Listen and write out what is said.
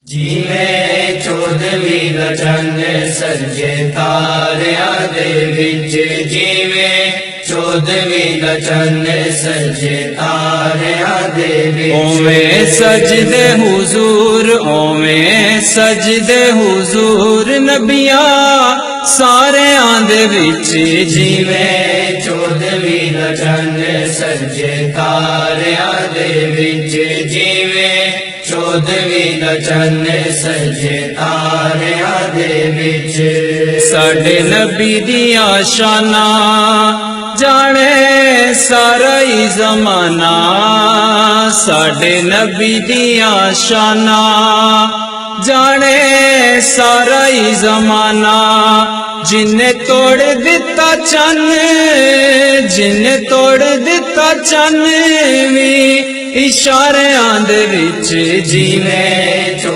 जिवें 14वीं दा चंद सजे तारियां दे विच, जिवें 14वीं दा चंद सजे तारियां दे विच। ओवें सजदे हुजूर, ओवें सजदे हुजूर नबियां सारेयां दे विच, जिवें 14वीं दा चंद सजे तारियां दे विच, जिवें 14वीं दा चंद सजे तारियां दे विच। साडे नबी दियां शानां जाने सारा ही ज़माना, साडे नबी दियां शानां जाने सारा ही ज़माना। जिन्ने तोड़ दिता चन्न, जिन्ने तोड़ दिता चन्न भी इशारियां दे विच, जिवें